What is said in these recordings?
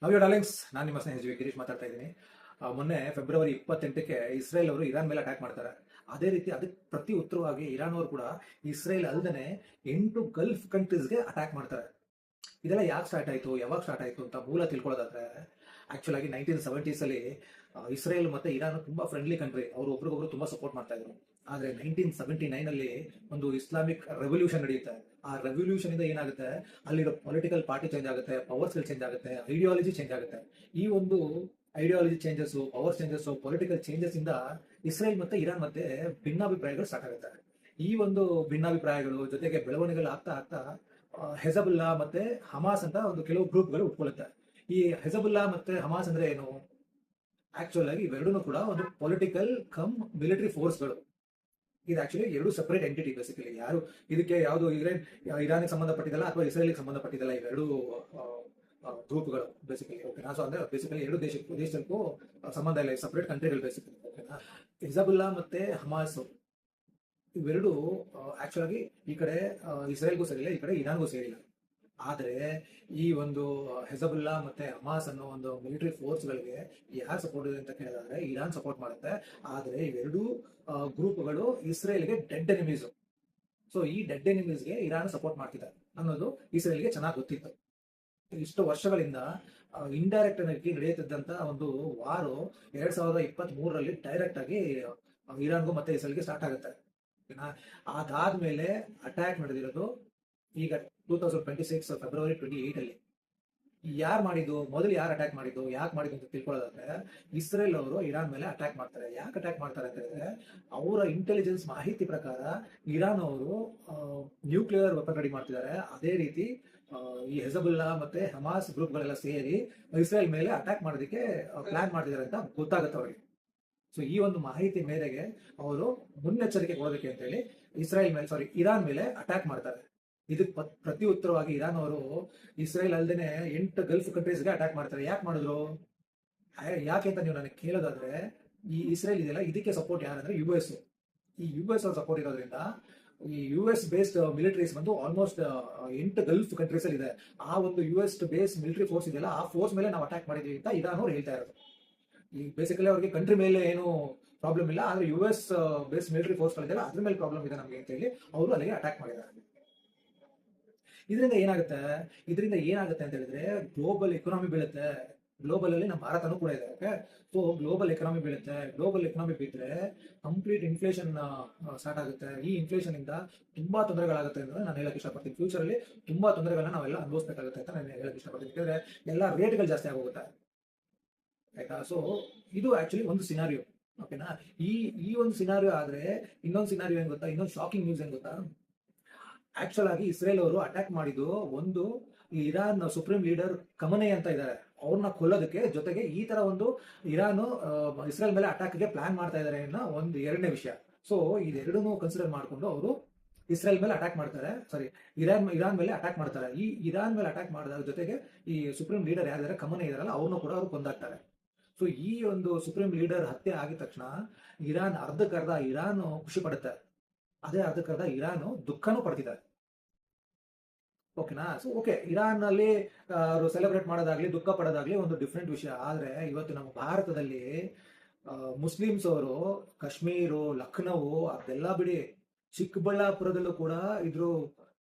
Hello darlings, ನಾನು ನಿಮ್ಮ ಸ್ನೇಹಿತ ಗಿರೀಶ್ ಮಾತಾಡ್ತಾ ಇದ್ದೀನಿ. ಮೊನ್ನೆ ಫೆಬ್ರವರಿ 28ಕ್ಕೆ ಇಸ್ರೇಲ್ ಅವರು ಇರಾನ್ ಮೇಲೆ ಅಟ್ಯಾಕ್ ಮಾಡ್ತಾರೆ. ಅದೇ ರೀತಿ ಅದಕ್ಕೆ ಪ್ರತಿ ಉತ್ತರವಾಗಿ ಇರಾನ್ ಅವರು ಕೂಡ ಇಸ್ರೇಲ್ ಅಲ್ಲದೆ 8 ಗಲ್ಫ್ ಕಂಟ್ರೀಸ್ಗೆ ಅಟ್ಯಾಕ್ ಮಾಡ್ತಾರೆ. ಇದೆಲ್ಲ ಯಾಕೆ ಸ್ಟಾರ್ಟ್ ಆಯಿತು, ಯಾವಾಗ ಸ್ಟಾರ್ಟ್ ಆಯಿತು ಅಂತ ಮೂಲ ತಿಳ್ಕೊಳ್ಳೋದಾದ್ರೆ, ಆಕ್ಚುಲ್ ಆಗಿ 1970s ಅಲ್ಲಿ ಇಸ್ರೇಲ್ ಮತ್ತೆ ಇರಾನ್ ತುಂಬಾ ಫ್ರೆಂಡ್ಲಿ ಕಂಟ್ರಿ, ಅವರು ಒಬ್ರಿಗೊಬ್ರು ತುಂಬಾ ಸಪೋರ್ಟ್ ಮಾಡ್ತಾ ಇದ್ರು. ಆದ್ರೆ 1979 ಅಲ್ಲಿ ಒಂದು ಇಸ್ಲಾಮಿಕ್ ರೆವಲ್ಯೂಷನ್ ನಡೆಯುತ್ತೆ. ಆ ರೆವಲ್ಯೂಷನ್ ಇಂದ ಏನಾಗುತ್ತೆ, ಅಲ್ಲಿರೋ ಪೊಲಿಟಿಕಲ್ ಪಾರ್ಟಿ ಚೇಂಜ್ ಆಗುತ್ತೆ, ಪವರ್ಸ್ ಚೇಂಜ್ ಆಗುತ್ತೆ, ಐಡಿಯಾಲಜಿ ಚೇಂಜ್ ಆಗುತ್ತೆ. ಈ ಒಂದು ideology changes, power changes, political changes ಇಂದ ಇಸ್ರೇಲ್ ಮತ್ತೆ ಇರಾನ್ ಮತ್ತೆ ಭಿನ್ನಾಭಿಪ್ರಾಯಗಳು ಸ್ಟಾರ್ಟ್ ಆಗುತ್ತೆ. ಈ ಒಂದು ಭಿನ್ನಾಭಿಪ್ರಾಯಗಳು ಜೊತೆಗೆ ಬೆಳವಣಿಗೆಗಳು ಆಗ್ತಾ ಆಗ್ತಾ ಹೆಜಬುಲ್ಲಾ ಮತ್ತೆ ಹಮಾಸ್ ಅಂತ ಒಂದು ಕೆಲವು ಗ್ರೂಪ್ಗಳು ಉಟ್ಕೊಳ್ಳುತ್ತೆ. ಈ ಹೆಜಬುಲ್ಲಾ ಮತ್ತೆ ಹಮಾಸ್ ಅಂದ್ರೆ ಏನು? ಆಕ್ಚುಲ್ ಆಗಿ ಇವೆರಡೂ ಕೂಡ ಒಂದು ಪೊಲಿಟಿಕಲ್ ಕಮ್ ಮಿಲಿಟರಿ ಫೋರ್ಸ್ಗಳು. ಇದು ಆಕ್ಚುಲಿ ಎರಡು ಸಪರೇಟ್ ಎಂಟಿಟಿ. ಬೇಸಿಕಲಿ ಯಾರು ಇದಕ್ಕೆ ಯಾವುದು ಇರಾನ್ಗೆ ಸಂಬಂಧಪಟ್ಟಿದ್ದಲ್ಲ ಅಥವಾ ಇಸ್ರೇಲ್ಗೆ ಸಂಬಂಧಪಟ್ಟಿದ್ದಲ್ಲ, ಇವೆರಡು ಗ್ರೂಪ್ಗಳು ಬೇಸಿಕಲಿ. ಓಕೆನಾ? ಸೊ ಅಂದ್ರೆ ಬೇಸಿಕಲಿ ಎರಡು ದೇಶಕ್ಕೂ ಸಂಬಂಧ ಇಲ್ಲ, ಸಪರೇಟ್ ಕಂಟ್ರಿಗಳು ಬೇಸಿಕಲಿ. ಓಕೆನಾ? ಹಿಜಬುಲ್ಲಾ ಮತ್ತೆ ಹಮಾಸ್ ಇವೆರಡು ಆಕ್ಚುಲ್ ಆಗಿ ಈ ಕಡೆ ಇಸ್ರೇಲ್ಗೂ ಸೇರಿಲ್ಲ, ಈ ಕಡೆ ಇರಾನ್ಗೂ ಸೇರಿಲ್ಲ. ಆದರೆ ಈ ಒಂದು ಹೆಜಬುಲ್ಲಾ ಮತ್ತೆ ಹಮಾಸ್ ಅನ್ನೋ ಒಂದು ಮಿಲಿಟರಿ ಫೋರ್ಸ್ಗಳಿಗೆ ಯಾರು ಸಪೋರ್ಟ್ ಇದೆ ಅಂತ ಕೇಳಿದ್ರೆ ಇರಾನ್ ಸಪೋರ್ಟ್ ಮಾಡುತ್ತೆ. ಆದರೆ ಇವೆರಡೂ ಗ್ರೂಪ್ಗಳು ಇಸ್ರೇಲ್ಗೆ ಡೆಡ್ ಎನಿಮೀಸ್. ಸೊ ಈ ಡೆಡ್ ಎನಿಮೀಸ್ಗೆ ಇರಾನ್ ಸಪೋರ್ಟ್ ಮಾಡ್ತಿದೆ ಅನ್ನೋದು ಇಸ್ರೇಲ್ಗೆ ಚೆನ್ನಾಗಿ ಗೊತ್ತಿತ್ತು. ಇಷ್ಟು ವರ್ಷಗಳಿಂದ ಇಂಡೈರೆಕ್ಟ್ ಆಗಿ ನಡೆಯುತ್ತಿದ್ದಂತ ಒಂದು ವಾರು 2023ರಲ್ಲಿ ಡೈರೆಕ್ಟ್ ಆಗಿ ಇರಾನ್ಗೂ ಮತ್ತೆ ಇಸ್ರೇಲ್ಗೆ ಸ್ಟಾರ್ಟ್ ಆಗುತ್ತೆ. ಅದಾದ್ಮೇಲೆ ಅಟ್ಯಾಕ್ ನಡೆದಿರೋದು ಈಗ 2026 ಫೆಬ್ರವರಿ 28 ಅಲ್ಲಿ. ಯಾರು ಮಾಡಿದ್ದು, ಮೊದಲು ಯಾರು ಅಟ್ಯಾಕ್ ಮಾಡಿದ್ದು, ಯಾಕೆ ಮಾಡಿದ್ದು ಅಂತ ತಿಳ್ಕೊಳ್ಳೋದಾದ್ರೆ, ಇಸ್ರೇಲ್ ಅವರು ಇರಾನ್ ಮೇಲೆ ಅಟ್ಯಾಕ್ ಮಾಡ್ತಾರೆ. ಯಾಕೆ ಅಟ್ಯಾಕ್ ಮಾಡ್ತಾರೆ ಅಂತ ಹೇಳಿದ್ರೆ, ಅವರ ಇಂಟೆಲಿಜೆನ್ಸ್ ಮಾಹಿತಿ ಪ್ರಕಾರ ಇರಾನ್ ಅವರು ನ್ಯೂಕ್ಲಿಯರ್ ವೆಪನ್ ರೆಡಿ ಮಾಡ್ತಿದ್ದಾರೆ. ಅದೇ ರೀತಿ ಈ ಹೆಜಬುಲ್ಲಾ ಮತ್ತೆ ಹಮಾಸ್ ಗ್ರೂಪ್ಗಳೆಲ್ಲ ಸೇರಿ ಇಸ್ರೇಲ್ ಮೇಲೆ ಅಟ್ಯಾಕ್ ಮಾಡೋದಕ್ಕೆ ಪ್ಲಾನ್ ಮಾಡ್ತಿದ್ದಾರೆ ಅಂತ ಗೊತ್ತಾಗುತ್ತೆ ಅವರಿಗೆ. ಸೊ ಈ ಒಂದು ಮಾಹಿತಿ ಮೇರೆಗೆ ಅವರು ಮುನ್ನೆಚ್ಚರಿಕೆ ಕೊಡೋದಕ್ಕೆ ಅಂತ ಹೇಳಿ ಇರಾನ್ ಮೇಲೆ ಅಟ್ಯಾಕ್ ಮಾಡ್ತಾರೆ. ಇದಕ್ಕೆ ಪ್ರತಿ ಉತ್ತರವಾಗಿ ಇರಾನ್ ಅವರು ಇಸ್ರೇಲ್ ಅಲ್ಲದೆ 8 ಗಲ್ಫ್ ಕಂಟ್ರೀಸ್ಗೆ ಅಟ್ಯಾಕ್ ಮಾಡ್ತಾರೆ. ಯಾಕೆ ಮಾಡಿದ್ರು, ಯಾಕೆ ಅಂತ ನೀವು ನನಗೆ ಕೇಳೋದಾದ್ರೆ, ಈ ಇಸ್ರೇಲ್ ಇದೆಯಲ್ಲ, ಇದಕ್ಕೆ ಸಪೋರ್ಟ್ ಯಾರಂದ್ರೆ US. ಈ US ಅವ್ರ ಸಪೋರ್ಟ್ ಇರೋದ್ರಿಂದ ಈ US ಬೇಸ್ಡ್ ಮಿಲಿಟರೀಸ್ ಬಂದು ಆಲ್ಮೋಸ್ಟ್ 8 ಗಲ್ಫ್ ಕಂಟ್ರೀಸ್ ಅಲ್ಲಿ ಇದೆ. ಆ ಒಂದು US ಬೇಸ್ಡ್ ಮಿಲಿಟರಿ ಫೋರ್ಸ್ ಇದೆಯಲ್ಲ, ಆ ಫೋರ್ಸ್ ಮೇಲೆ ನಾವು ಅಟ್ಯಾಕ್ ಮಾಡಿದೀವಿ ಅಂತ ಇರಾನ್ ಅವ್ರು ಹೇಳ್ತಾ ಇರೋದು. ಈ ಬೇಸಿಕಲಿ ಅವ್ರಿಗೆ ಕಂಟ್ರಿ ಮೇಲೆ ಏನು ಪ್ರಾಬ್ಲಮ್ ಇಲ್ಲ, ಆದ್ರೆ US ಬೇಸ್ಡ್ ಮಿಲಿಟರಿ ಫೋರ್ಸ್ ಗಳಿದೆಯಲ್ಲ ಅದ್ರ ಮೇಲೆ ಪ್ರಾಬ್ಲಮ್ ಇದೆ ನಮಗೆ ಅಂತ ಹೇಳಿ ಅವರು ಅಲ್ಲಿಗೆ ಅಟ್ಯಾಕ್ ಮಾಡಿದ್ದಾರೆ. ಇದರಿಂದ ಏನಾಗುತ್ತೆ ಅಂತ ಹೇಳಿದ್ರೆ, ಗ್ಲೋಬಲ್ ಎಕನಾಮಿ ಬೀಳುತ್ತೆ. ಗ್ಲೋಬಲ್ ಅಲ್ಲಿ ನಮ್ಮ ಭಾರತನೂ ಕೂಡ ಇದೆ. ಓಕೆ, ಸೊ ಗ್ಲೋಬಲ್ ಎಕನಾಮಿ ಬೀಳುತ್ತೆ. ಗ್ಲೋಬಲ್ ಎಕನಾಮಿ ಬಿದ್ದರೆ ಕಂಪ್ಲೀಟ್ ಇನ್ಫ್ಲೇಷನ್ ಸ್ಟಾರ್ಟ್ ಆಗುತ್ತೆ. ಈ ಇನ್ಫ್ಲೇಷನ್ ಇಂದ ತುಂಬಾ ತೊಂದರೆಗಳಾಗುತ್ತೆ ಅಂತ ನಾನು ಹೇಳಕ್ ಇಷ್ಟಪಡ್ತೀನಿ. ಫ್ಯೂಚರ್ ಅಲ್ಲಿ ತುಂಬಾ ತೊಂದರೆಗಳನ್ನ ನಾವೆಲ್ಲ ಅನುಭವಿಸಬೇಕಾಗುತ್ತೆ ಅಂತ ನಾನು ಹೇಳಕ್ ಇಷ್ಟಪಡ್ತೀನಿ. ಯಾಕಂದ್ರೆ ಎಲ್ಲ ರೇಟ್ಗಳು ಜಾಸ್ತಿ ಆಗೋಗುತ್ತೆ. ಆಯ್ತಾ? ಸೊ ಇದು ಆಕ್ಚುಲಿ ಒಂದು ಸಿನಾರಿಯೋ. ಓಕೆನಾ? ಈ ಒಂದು ಸಿನಾರಿಯೋ ಆದ್ರೆ ಇನ್ನೊಂದು ಸಿನಾರಿಯೋ ಏನ್ ಗೊತ್ತಾ, ಇನ್ನೊಂದು ಶಾಕಿಂಗ್ ನ್ಯೂಸ್ ಏನ್ ಗೊತ್ತಾ, ಆಕ್ಚುಲ್ ಆಗಿ ಇಸ್ರೇಲ್ ಅವರು ಅಟ್ಯಾಕ್ ಮಾಡಿದ್ದು ಒಂದು ಇರಾನ್ ಸುಪ್ರೀಂ ಲೀಡರ್ ಖಮನೇಯಿ ಅಂತ ಇದ್ದಾರೆ, ಅವ್ರನ್ನ ಕೊಲ್ಲೋದಕ್ಕೆ. ಜೊತೆಗೆ ಈ ತರ ಒಂದು ಇರಾನ್ ಇಸ್ರೇಲ್ ಮೇಲೆ ಅಟ್ಯಾಕ್ಗೆ ಪ್ಲಾನ್ ಮಾಡ್ತಾ ಇದ್ದಾರೆ ಅನ್ನೋ ಒಂದು ಎರಡನೇ ವಿಷಯ. ಸೊ ಇದೆರಡನ್ನೂ ಕನ್ಸಿಡರ್ ಮಾಡಿಕೊಂಡು ಅವರು ಇಸ್ರೇಲ್ ಮೇಲೆ ಅಟ್ಯಾಕ್ ಮಾಡ್ತಾರೆ, ಇರಾನ್ ಮೇಲೆ ಅಟ್ಯಾಕ್ ಮಾಡ್ತಾರೆ. ಈ ಇರಾನ್ ಮೇಲೆ ಅಟ್ಯಾಕ್ ಮಾಡಿದ ಜೊತೆಗೆ ಈ ಸುಪ್ರೀಂ ಲೀಡರ್ ಯಾರಿದ್ದಾರೆ ಖಮನೇಯಿ ಇದಾರಲ್ಲ, ಅವ್ರನ್ನೂ ಕೂಡ ಅವರು ಕೊಂದಾಕ್ತಾರೆ. ಸೊ ಈ ಒಂದು ಸುಪ್ರೀಂ ಲೀಡರ್ ಹತ್ಯೆ ಆಗಿದ ತಕ್ಷಣ ಅರ್ಧಕ್ಕರ್ಧ ಇರಾನ್ ಖುಷಿ ಪಡುತ್ತೆ, ಅದೇ ಅರ್ಧಕ್ಕರ್ಧ ಇರಾನ್ ದುಃಖನೂ ಪಡ್ತಿದ್ದಾರೆ. ಓಕೆನಾ? ಸೊ ಓಕೆ, ಇರಾನ್ ಅಲ್ಲಿ ಅವರು ಸೆಲೆಬ್ರೇಟ್ ಮಾಡೋದಾಗ್ಲಿ ದುಃಖ ಪಡೋದಾಗ್ಲಿ ಒಂದು ಡಿಫ್ರೆಂಟ್ ವಿಷಯ. ಆದ್ರೆ ಇವತ್ತು ನಮ್ಮ ಭಾರತದಲ್ಲಿ ಮುಸ್ಲಿಮ್ಸ್ ಅವರು ಕಾಶ್ಮೀರು, ಲಖನೌ ಅದೆಲ್ಲ ಬಿಡಿ, ಚಿಕ್ಕಬಳ್ಳಾಪುರದಲ್ಲೂ ಕೂಡ ಇದ್ರ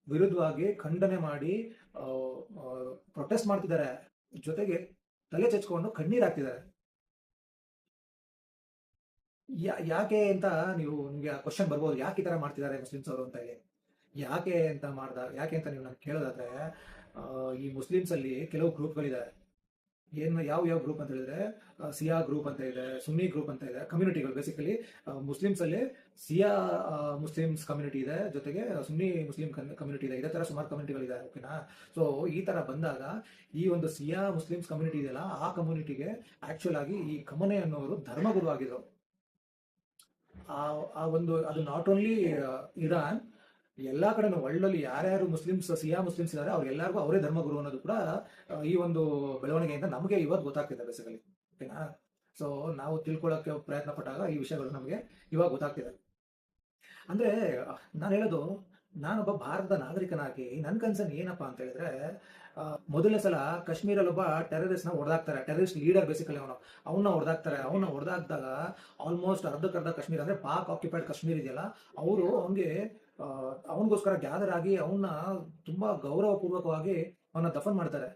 ವಿರುದ್ಧವಾಗಿ ಖಂಡನೆ ಮಾಡಿ ಪ್ರೊಟೆಸ್ಟ್ ಮಾಡ್ತಿದ್ದಾರೆ. ಜೊತೆಗೆ ತಲೆ ಚಚ್ಕೊಂಡು ಕಣ್ಣೀರ್ ಹಾಕ್ತಿದ್ದಾರೆ. ಯಾಕೆ ಅಂತ ನಿಮ್ಗೆ ಕ್ವಶನ್ ಬರ್ಬೋದು, ಯಾಕೆ ಈ ತರ ಮಾಡ್ತಿದ್ದಾರೆ ಮುಸ್ಲಿಮ್ಸ್ ಅವರು ಅಂತ ಹೇಳಿ. ಯಾಕೆ ಅಂತ ನೀವು ನಾನು ಕೇಳೋದಾದ್ರೆ, ಈ ಮುಸ್ಲಿಮ್ಸ್ ಅಲ್ಲಿ ಕೆಲವು ಗ್ರೂಪ್ಗಳಿದೆ. ಯಾವ ಗ್ರೂಪ್ ಅಂತ ಹೇಳಿದ್ರೆ, ಸಿಯಾ ಗ್ರೂಪ್ ಅಂತ ಇದೆ, ಸುನ್ನಿ ಗ್ರೂಪ್ ಅಂತ ಇದೆ, ಕಮ್ಯುನಿಟಿಗಳು. ಬೇಸಿಕಲಿ ಮುಸ್ಲಿಮ್ಸ್ ಅಲ್ಲಿ ಸಿಯಾ ಮುಸ್ಲಿಮ್ಸ್ ಕಮ್ಯುನಿಟಿ ಇದೆ, ಜೊತೆಗೆ ಸುನ್ನಿ ಮುಸ್ಲಿಂ ಕಮ್ಯುನಿಟಿ ಇದೆ. ಇದೇ ತರ ಸುಮಾರು ಕಮ್ಯುನಿಟಿಗಳಿದೆ. ಓಕೆನಾ? ಸೊ ಈ ತರ ಬಂದಾಗ ಈ ಒಂದು ಸಿಯಾ ಮುಸ್ಲಿಮ್ಸ್ ಕಮ್ಯುನಿಟಿ ಇದೆಯಲ್ಲ, ಆ ಕಮ್ಯುನಿಟಿಗೆ ಆಕ್ಚುಲ್ ಆಗಿ ಈ ಖಮನೇಯಿ ಅನ್ನೋರು ಧರ್ಮಗುರು ಆಗಿದ್ರು. ಅದು ನಾಟ್ ಓನ್ಲಿ ಇರಾನ್, ಎಲ್ಲಾ ಕಡೆನೂ ವರ್ಲ್ಡ್ ಯಾರ್ಯಾರು ಸಿಯಾ ಮುಸ್ಲಿಮ್ಸ್ ಇದ್ದಾರೆ ಅವ್ರಿಗೆಲ್ಲರಿಗೂ ಅವರೇ ಧರ್ಮಗುರು ಅನ್ನೋದು ಕೂಡ ಈ ಒಂದು ಬೆಳವಣಿಗೆಯಿಂದ ನಮಗೆ ಇವತ್ತು ಗೊತ್ತಾಗ್ತಿದೆ ಬೇಸಿಕಲಿ. ಓಕೆನಾ? ಸೊ ನಾವು ತಿಳ್ಕೊಳ್ಳೋಕೆ ಪ್ರಯತ್ನ ಪಟ್ಟಾಗ ಈ ವಿಷಯಗಳು ನಮಗೆ ಇವಾಗ ಗೊತ್ತಾಗ್ತಿದೆ. ಅಂದ್ರೆ ನಾನು ಹೇಳೋದು, ನಾನೊಬ್ಬ ಭಾರತದ ನಾಗರಿಕನಾಗಿ ನನ್ನ ಕನ್ಸರ್ನ್ ಏನಪ್ಪಾ ಅಂತ ಹೇಳಿದ್ರೆ, ಮೊದಲನೇ ಸಲ ಕಾಶ್ಮೀರಲ್ಲಿ ಒಬ್ಬ ಟೆರರಿಸ್ಟ್ ನ ಹೊಡೆದಾಕ್ತಾರೆ. ಟೆರರಿಸ್ಟ್ ಲೀಡರ್ ಬೇಸಿಕಲಿ ಅವನ್ನ ಹೊಡೆದಾಕ್ತಾರೆ. ಅವನ್ನ ಹೊಡೆದಾಕ್ದಾಗ ಆಲ್ಮೋಸ್ಟ್ ಅರ್ಧಕ್ಕರ್ಧ ಕಾಶ್ಮೀರ ಅಂದ್ರೆ ಪಾಕ್ ಆಕ್ಯುಪೈಡ್ ಕಾಶ್ಮೀರ್ ಇದೆಯಲ್ಲ, ಅವರು ಅವನಿಗೆ ಅವನಿಗೋಸ್ಕರ ಗ್ಯಾದರ್ ಆಗಿ ಅವನ್ನ ತುಂಬಾ ಗೌರವಪೂರ್ವಕವಾಗಿ ಅವನ್ನ ದಫನ್ ಮಾಡ್ತಾರೆ.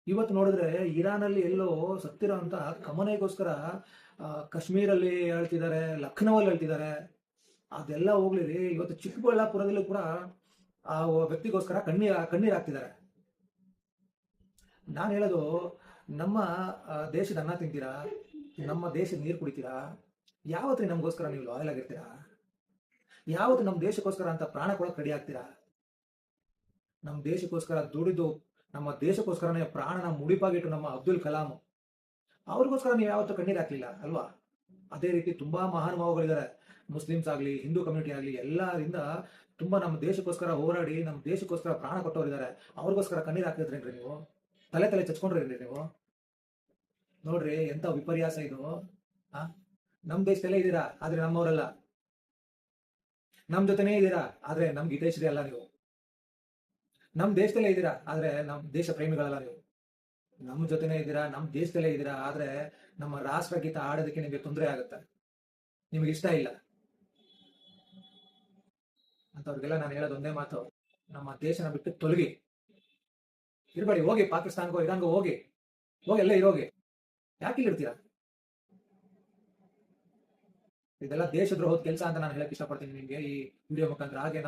ಇವತ್ತು ನೋಡಿದ್ರೆ ಇರಾನಲ್ಲಿ ಎಲ್ಲೋ ಸತ್ತಿರೋ ಅಂತ ಕಮನೆಗೋಸ್ಕರ ಕಾಶ್ಮೀರಲ್ಲಿ ಹೇಳ್ತಿದ್ದಾರೆ, ಲಖನೌಲ್ಲಿ ಹೇಳ್ತಿದ್ದಾರೆ. ಅದೆಲ್ಲ ಹೋಗ್ಲಿ, ಇವತ್ತು ಚಿಕ್ಕಬಳ್ಳಾಪುರದಲ್ಲೂ ಕೂಡ ಆ ವ್ಯಕ್ತಿಗೋಸ್ಕರ ಕಣ್ಣೀರ್ ಹಾಕ್ತಿದ್ದಾರೆ. ನಾನು ಹೇಳೋದು, ನಮ್ಮ ದೇಶದ ಅನ್ನ ತಿಂತೀರಾ, ನಮ್ಮ ದೇಶದ ನೀರು ಕುಡಿತೀರಾ, ಯಾವತ್ತು ನಮಗೋಸ್ಕರ ನೀವು ಲಾಯಲ್ ಆಗಿರ್ತೀರಾ? ಯಾವತ್ತು ನಮ್ಮ ದೇಶಕ್ಕೋಸ್ಕರ ಅಂತ ಪ್ರಾಣ ಕೊಡೋಕೆ ರೆಡಿ ಆಗ್ತೀರಾ? ನಮ್ಮ ದೇಶಕ್ಕೋಸ್ಕರ ದುಡಿದು ನಮ್ಮ ದೇಶಕ್ಕೋಸ್ಕರನೇ ಪ್ರಾಣನ ಮುಡಿಪಾಗಿಟ್ಟು ನಮ್ಮ ಅಬ್ದುಲ್ ಕಲಾಂ, ಅವ್ರಿಗೋಸ್ಕರ ನೀವು ಯಾವತ್ತೂ ಕಣ್ಣೀರು ಹಾಕ್ಲಿಲ್ಲ ಅಲ್ವಾ? ಅದೇ ರೀತಿ ತುಂಬಾ ಮಹಾನುಭಾವಗಳಿದ್ದಾರೆ, ಮುಸ್ಲಿಮ್ಸ್ ಆಗಲಿ, ಹಿಂದೂ ಕಮ್ಯುನಿಟಿ ಆಗಲಿ, ಎಲ್ಲರಿಂದ ತುಂಬಾ ನಮ್ಮ ದೇಶಕ್ಕೋಸ್ಕರ ಹೋರಾಡಿ ನಮ್ಮ ದೇಶಕ್ಕೋಸ್ಕರ ಪ್ರಾಣ ಕೊಟ್ಟವರಿದ್ದಾರೆ. ಅವ್ರಿಗೋಸ್ಕರ ಕಣ್ಣೀರು ಹಾಕಿದ್ರೇನ್ರಿ ನೀವು? ತಲೆ ಚಚ್ಕೊಂಡ್ರೇನ್ರಿ ನೀವು? ನೋಡ್ರಿ ಎಂತ ವಿಪರ್ಯಾಸ ಇದು. ನಮ್ ದೇಶದಲ್ಲೇ ಇದ್ದೀರಾ, ಆದ್ರೆ ನಮ್ಮವರಲ್ಲ. ನಮ್ ಜೊತೆನೇ ಇದ್ದೀರಾ, ಆದ್ರೆ ನಮ್ಗೆ ಹಿತೈಷಿರಿ ಅಲ್ಲ ನೀವು. ನಮ್ ದೇಶದಲ್ಲೇ ಇದ್ದೀರಾ, ಆದ್ರೆ ನಮ್ ದೇಶ ಪ್ರೇಮಿಗಳಲ್ಲ ನೀವು. ನಮ್ಮ ಜೊತೆನೇ ಇದ್ದೀರಾ, ನಮ್ ದೇಶದಲ್ಲೇ ಇದ್ದೀರಾ, ಆದ್ರೆ ನಮ್ಮ ರಾಷ್ಟ್ರಗೀತ ಆಡೋದಕ್ಕೆ ನಿಮ್ಗೆ ತೊಂದರೆ ಆಗುತ್ತೆ, ನಿಮ್ಗೆ ಇಷ್ಟ ಇಲ್ಲ ಅಂತವ್ರಿಗೆಲ್ಲ ನಾನು ಹೇಳೋದು ಒಂದೇ ಮಾತು: ನಮ್ಮ ದೇಶನ ಬಿಟ್ಟು ತೊಲಗಿ, ಇರ್ಬೇಡಿ. ಹೋಗಿ ಪಾಕಿಸ್ತಾನ್ಗೋ ಇರಾನ್ಗೋ ಹೋಗಿ ಎಲ್ಲ ಇರೋಗಿ, ಯಾಕೆ ಇರ್ತೀರಾ? ಇದೆಲ್ಲ ದೇಶದ್ರೋಹದ ಕೆಲಸ ಅಂತ ನಾನು ಹೇಳಕ್ ಇಷ್ಟಪಡ್ತೀನಿ ನಿಮ್ಗೆ ಈ ವಿಡಿಯೋ ಮುಖಾಂತರ. ಹಾಗೆ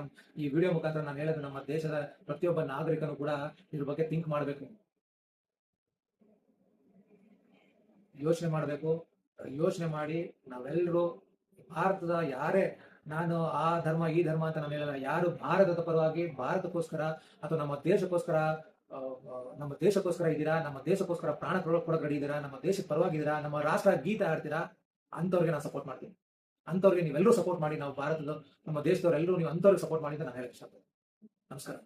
ಈ ವಿಡಿಯೋ ಮುಖಾಂತರ ನಾನು ಹೇಳೋದು, ನಮ್ಮ ದೇಶದ ಪ್ರತಿಯೊಬ್ಬ ನಾಗರಿಕನು ಕೂಡ ಇದ್ರ ಬಗ್ಗೆ ಥಿಂಕ್ ಮಾಡಬೇಕು, ಯೋಚನೆ ಮಾಡಬೇಕು. ಯೋಚನೆ ಮಾಡಿ ನಾವೆಲ್ಲರೂ ಭಾರತದ ಯಾರೇ, ನಾನು ಆ ಧರ್ಮ ಈ ಧರ್ಮ ಅಂತ ನಾನು ಹೇಳಲ್ಲ, ಯಾರು ಭಾರತದ ಪರವಾಗಿ ಭಾರತಕ್ಕೋಸ್ಕರ ಅಥವಾ ನಮ್ಮ ದೇಶಕ್ಕೋಸ್ಕರ ಇದ್ದೀರಾ, ನಮ್ಮ ದೇಶಕ್ಕೋಸ್ಕರ ಪ್ರಾಣ ಕೊಡೋಕೆ ರೆಡಿ ಇದ್ದೀರಾ, ನಮ್ಮ ದೇಶದ ಪರವಾಗಿದ್ದೀರಾ, ನಮ್ಮ ರಾಷ್ಟ್ರ ಗೀತೆ ಆಡ್ತೀರಾ, ಅಂತವ್ರಿಗೆ ನಾನು ಸಪೋರ್ಟ್ ಮಾಡ್ತೀನಿ. ಅಂತವ್ರಿಗೆ ನೀವೆಲ್ಲರೂ ಸಪೋರ್ಟ್ ಮಾಡಿ. ನಾವು ಭಾರತದ ನಮ್ಮ ದೇಶದವರೆಲ್ಲರೂ ನೀವು ಅಂತವ್ರಿಗೆ ಸಪೋರ್ಟ್ ಮಾಡಿ ಅಂತ ನಾನು ಹೇಳಕ್ ಇಷ್ಟಪಡ್ತೀನಿ. ನಮಸ್ಕಾರ.